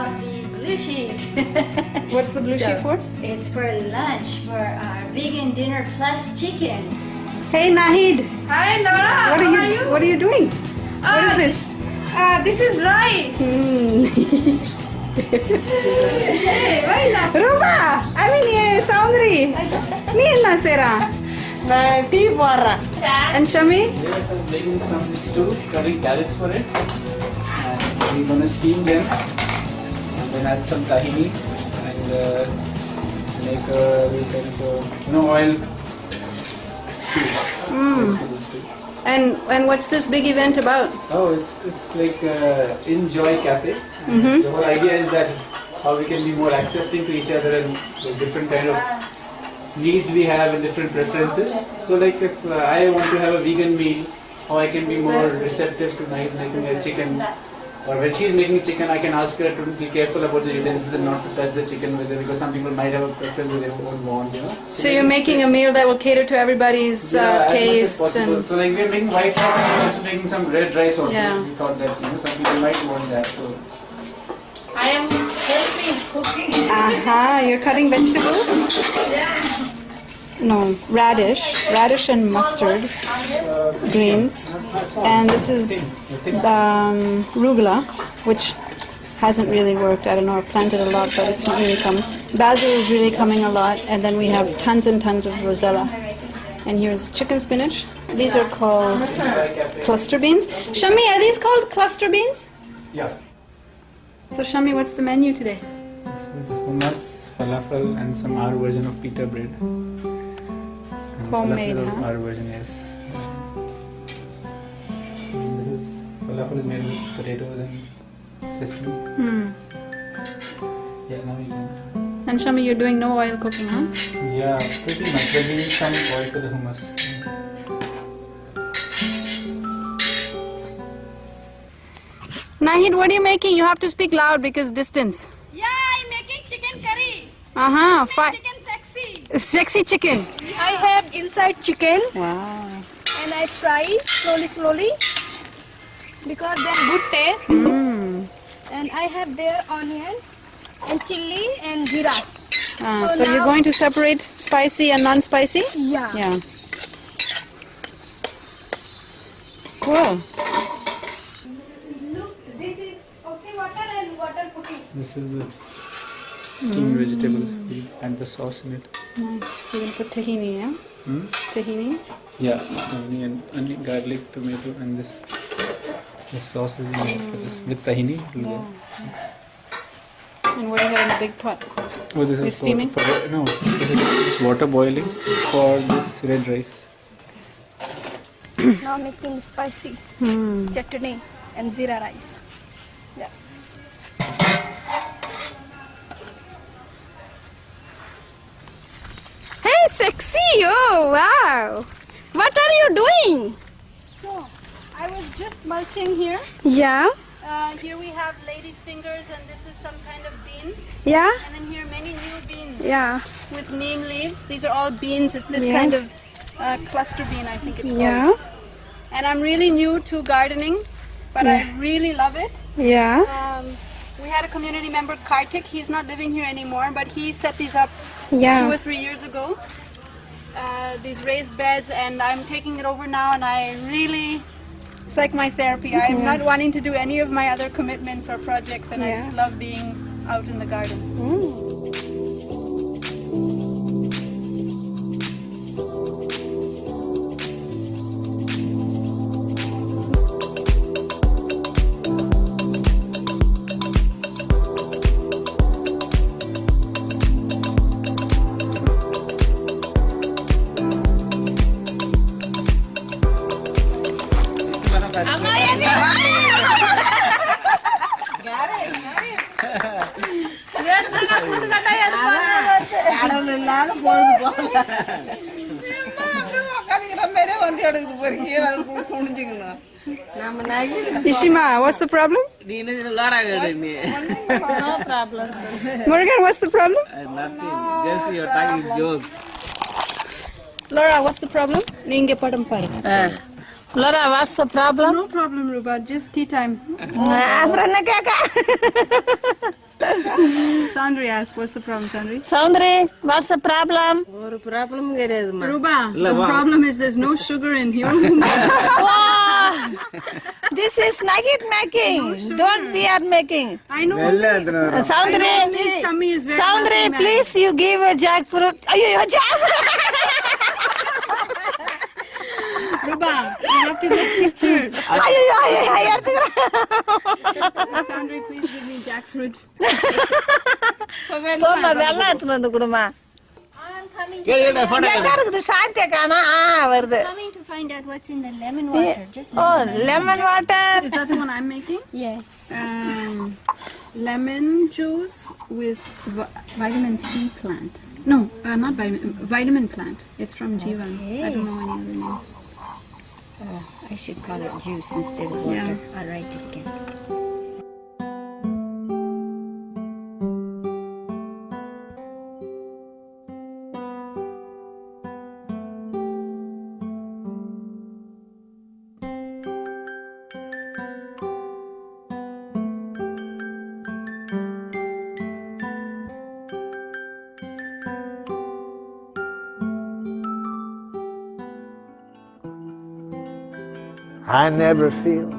of the blue sheet. What's the blue sheet for? It's for lunch, for our vegan dinner plus chicken. Hey Nahid, Hi Laura, what are you doing? What is this? This is rice. Hey, Ruba, I mean Soundri. Nina Sera. And Shami? Yes, I'm making some stew, curry carrots for it. And we're gonna steam them. And then add some tahini and make a oil stew. And what's this big event about? Oh, it's like Enjoy Cafe. The whole idea is that how we can be more accepting to each other and the different kind of needs we have and different preferences. So like if I want to have a vegan meal, how I can be more receptive to making a chicken, or when she's making chicken I can ask her to be careful about the utensils and not to touch the chicken with it, because some people might have a preference that they won't want, you know. So you're making a meal that will cater to everybody's tastes. As much as possible. And so like we're making white rice and we're also making some red rice also. Yeah. We thought that some people might want that. So I am helping cooking. you're cutting vegetables? No, radish and mustard greens, and this is rugula, which hasn't really worked. I don't know, I've planted a lot, but it's not really coming. Basil is really coming a lot, and then we have tons and tons of rosella. And here's chicken spinach. These are called cluster beans. Shami, are these called cluster beans? yeah. So Shami, what's the menu today? This is hummus, falafel and some our version of pita bread. Homemade, Falafel is huh? our version, yes. And this is falafel is made with potatoes and sesame. Yeah, now you can. And Shami, you're doing no oil cooking, huh? Yeah, pretty much. We're giving some oil to the hummus. Nahid, what are you making? You have to speak loud because distance. Yeah, I'm making chicken curry. Chicken sexy. Sexy chicken. I have inside chicken Wow. and I fry slowly because then good taste. And I have there onion and chili and jeera. So you're going to separate spicy and non-spicy? Yeah. Yeah. Cool. Look, this is okay water and water cooking. This is the steamed vegetables and the sauce in it. Nice. You're going to put tahini, yeah? Tahini. Yeah, tahini and onion, garlic, tomato, and this sauce is made for this with tahini. And what do you have in the big pot? Oh, this You're is steaming? no. This is just water boiling for this red rice. Now making spicy chutney and jeera rice. Yeah. Hey, sexy! Oh, wow! What are you doing? So, I was just mulching here. Yeah. Here we have lady's fingers, and this is some kind of bean. Yeah. And then here many new beans Yeah. with neem leaves. These are all beans. It's this Yeah. kind of cluster bean, I think it's called. Yeah. And I'm really new to gardening, but I really love it. Yeah. We had a community member, Kartik. He's not living here anymore, but he set these up 2 Yeah. or 3 years ago. These raised beds, and I'm taking it over now, and I really, it's like my therapy. I'm not wanting to do any of my other commitments or projects, and I just love being out in the garden. Ishima, what's the problem? No problem. Morgan, what's the problem? Nothing. Just your time is joke. Laura, what's the problem? Laura, what's the problem? No problem, Ruba. Just tea time. Sandri asked, what's the problem, Sandri? Sandri, what's the problem? Ruba, the problem is there's no sugar in here. Wow! This is nugget making. Don't we are making. I know. Sandri, This Shami is very Sandri, happy, please you give a jackfruit. Ayyo, jackfruit. Ruba, you have to get pictured. Ayyo. Sandri, please give me jackfruit. Toma, வெள்ளம் எடுத்துட்டு வந்து கொடுமா. I'm coming எங்க இருக்குது சாந்தியா காணா? வருது. coming to find out what's in the lemon water. Just Oh, lemon water. Is that the one I'm making? yes. Lemon juice with vitamin C plant. No, not vitamin plant. It's from Jivan. I don't know any other name. I should call it juice instead of water. Yeah. I'll write it again. I never feel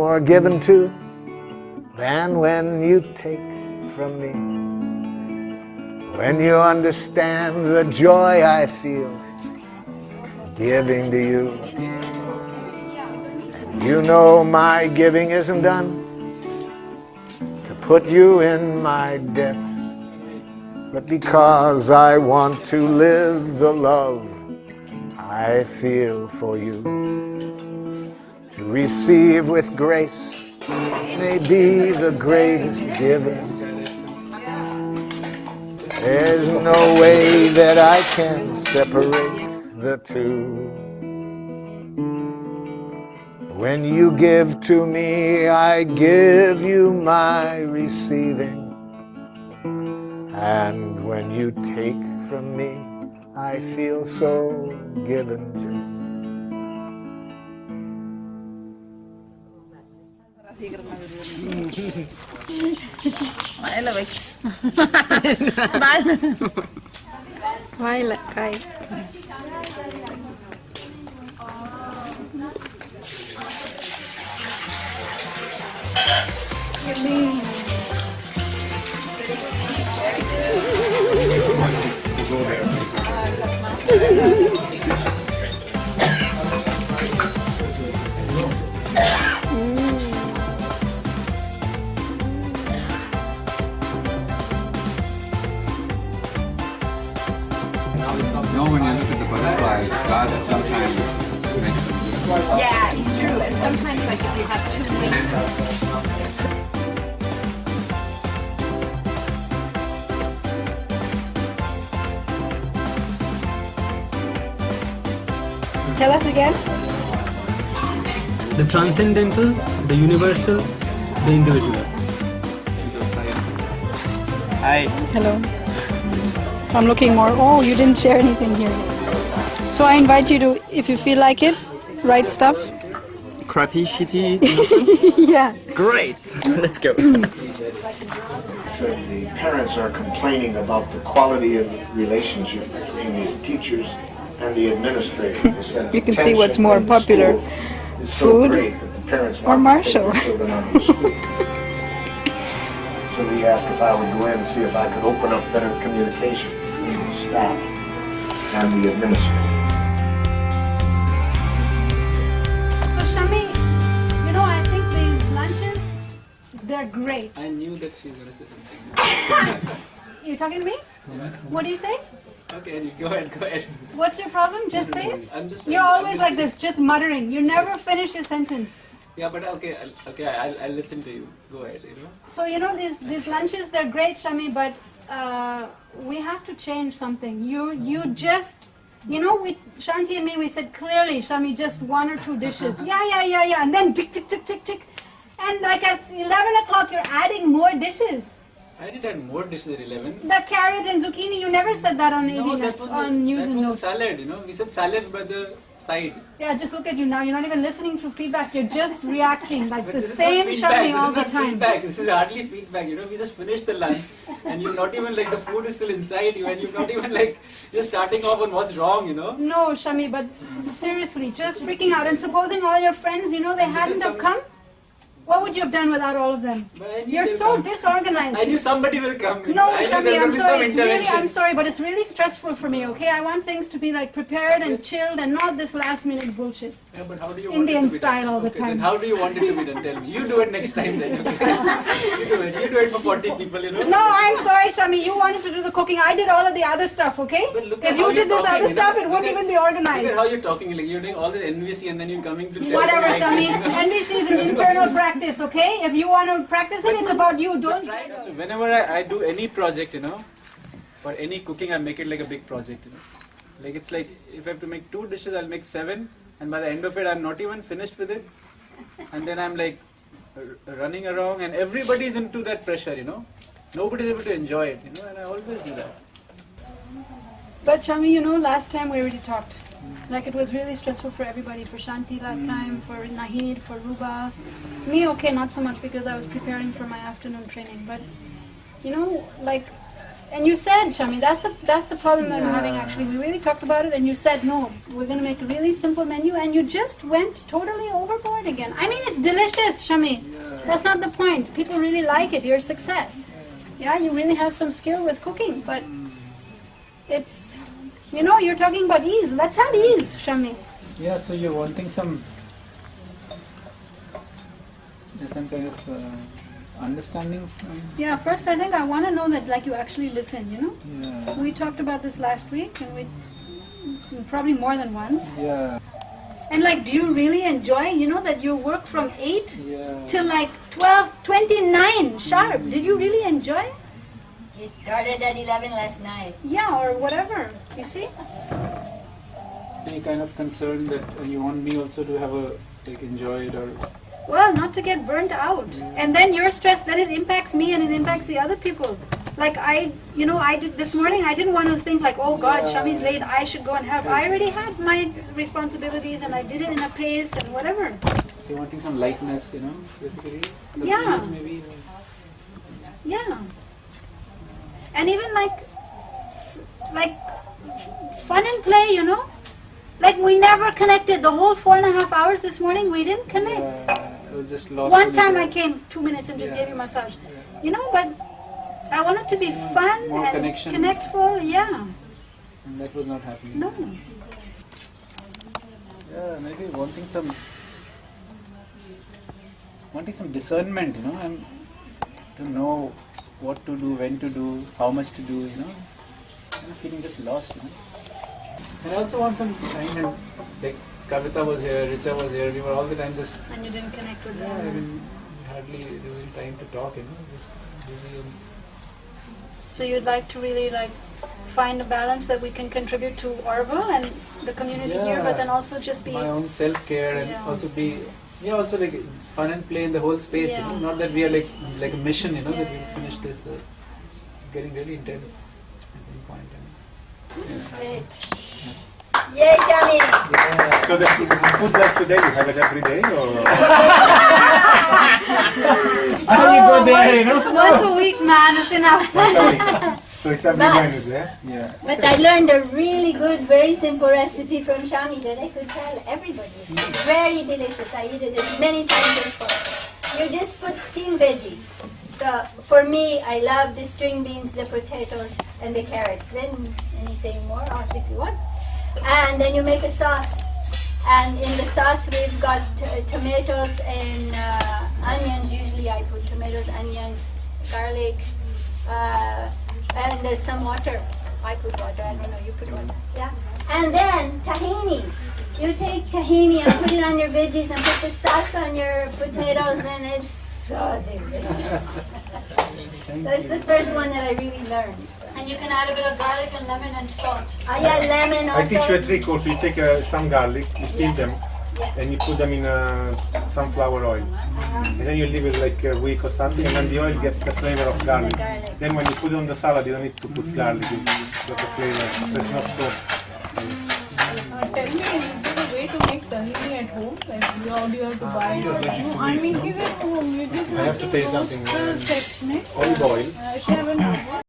more given to than when you take from me. When you understand the joy I feel giving to you. And you know my giving isn't done to put you in my debt, but because I want to live the love I feel for you. To receive with grace may be the greatest giving. There's no way that I can separate the two. When you give to me, I give you my receiving. And when you take from me, I feel so given to. Violet, Kai. No, when you look at the butterflies, God sometimes makes them beautiful. Yeah, it's true. And sometimes, like, if you have two wings. Tell us again. The transcendental, the universal, the individual. Hi. Hello. I'm looking more. Oh, you didn't share anything here. So I invite you to, if you feel like it, write stuff. Crappy, shitty. Yeah. Great. Let's go. So the parents are complaining about the quality of relationship between the teachers and the administrators. You can see what's more popular, food or Marshall. So we asked if I would go in and see if I could open up better communication between the staff and the administrators. So Shami, you know, I think these lunches, they're great. I knew that she's going to say something. You talking to me? What do you say? Okay, go ahead. What's your problem? Just say it. I'm just. You're always like this, just muttering. You never finish a sentence. Yeah, but okay, I'll listen to you. Go ahead, you know. So you know these lunches, they're great, Shami, but we have to change something. You just, you know, Shanti and me, we said clearly, Shami, just 1 or 2 dishes. Yeah, and then tick, tick, tick, tick, tick. And like at 11 o'clock, you're adding more dishes. I did add more dishes at 11. The carrot and zucchini, you never said that on No, 80 that was on news and a notes. salad, you know. We said salads by the side. Yeah, just look at you now. You're not even listening to feedback. You're just reacting like But the this is same not feedback. Shami This all is the not time. feedback. This is hardly feedback. You know, we just finished the lunch, and you're not even like the food is still inside you, and you're not even like just starting off on what's wrong. You know. No, Shami, but seriously, just freaking out. And supposing all your friends, you know, they hadn't have come, what would you have done without all of them? But I knew You're they'll so come. disorganized. I knew somebody will come. No, I knew Shami, there will I'm be sorry. some It's really, intervention. I'm sorry, but it's really stressful for me. Okay, I want things to be like prepared and chilled, and not this last-minute bullshit. Yeah, but how do you Indian want it to be style done? all the Okay, time. Then how do you want it to be done? Tell me. You do it next time then. Okay? You do it for 40 people. You know. No, I'm sorry, Shami. You wanted to do the cooking. I did all of the other stuff. Okay? But look at If how you did you're this talking, other you know. stuff, it Look wouldn't at- even be Look at organized. how you're talking. Like you're doing all the NVC and then you're coming to tell Whatever, me like Shami. this, you know. NVC is an internal practice. Okay? If you want to practice it, it's about you. Don't. So whenever I do any project, you know, or any cooking, I make it like a big project, you know. Like it's like if I have to make 2 dishes, I'll make 7, and by the end of it, I'm not even finished with it, and then I'm like running around, and everybody's into that pressure, you know. Nobody's able to enjoy it, you know, and I always do that. But Shami, you know, last time we already talked. Like it was really stressful for everybody, for Shanti last time, for Nahid, for Ruba. Me, okay, not so much because I was preparing for my afternoon training. But, you know, like, and you said, Shami, that's the problem that I'm having actually. We really talked about it and you said, no, we're going to make a really simple menu, and you just went totally overboard again. I mean, it's delicious, Shami. That's not the point. People really like it. You're a success. Yeah, you really have some skill with cooking, but it's... You know, you're talking about ease. Let's have ease, Shami. Yeah, so you're wanting some kind of understanding from... Yeah, first I think I want to know that like you actually listen, you know? Yeah. We talked about this last week and we probably more than once. Yeah. And like, do you really enjoy, you know, that you work from 8 Yeah. till like 12:29 sharp? Did you really enjoy it? He started at 11 last night. Yeah, or whatever, you see? Any kind of concern that you want me also to have a, like, enjoy it or... Well, not to get burnt out. And then you're stressed that it impacts me and it impacts the other people. Like I did this morning, I didn't want to think like, oh God, Shami's late, I should go and help. I already had my responsibilities and I did it in a pace and whatever. So you're wanting some lightness, you know, basically? The Yeah. meals maybe. Yeah. And even like fun and play, you know? Like we never connected. The whole 4.5 hours this morning, we didn't connect. I was just lost. One in time it. I came 2 minutes and just gave you a massage. You know, but I want it to be fun More and connection. connectful, yeah. And that was not happening. No. Yeah, maybe wanting some discernment, you know, and to know what to do, when to do, how much to do, you know. I'm feeling just lost, you know. And I also want some time, and like Kavita was here, Richa was here, we were all the time just... And you didn't connect with Yeah, I them. mean, hardly there was time to talk, you know, just busy and... So you'd like to really like find a balance that we can contribute to Oroville and the community here, but then also just be... my own self-care and Yeah. also be, also like fun and play in the whole space, you know, Yeah. not that we are like a mission, you know, that we'll finish this. It's getting really intense at one point. Great. Yay, Shami! Yeah. So the food like today, you have it every day, or How you go there, you know? Once a week, man, is enough. once a week? So it's every But- Wednesday. Yeah. But I learned a really good, very simple recipe from Shami that I could tell everybody. It's very delicious. I eat it many times before. You just put steamed veggies. So for me, I love the string beans, the potatoes, and the carrots. Then anything more if you want. And then you make a sauce. And in the sauce, we've got tomatoes and onions. Usually I put tomatoes, onions, garlic, and there's some water. I put water, I don't know, you put water. Yeah. And then tahini. You take tahini and put it on your veggies and put the sauce on your potatoes, and it's so delicious. That's the first one that I really learned. And you can add a bit of garlic and lemon and salt. I add lemon also. I teach you a trick also. You take some garlic, you peel them, and you put them in sunflower oil. And then you leave it like a week or something, and then the oil gets the flavor of garlic. Then when you put it on the salad, you don't need to put garlic. It's got the flavor, so it's not so... Tell me, is there a way to make tahini at home? Like, how do you have to buy it? No, I mean, give it home. You just I have to taste something. roast the chutney. Olive oil.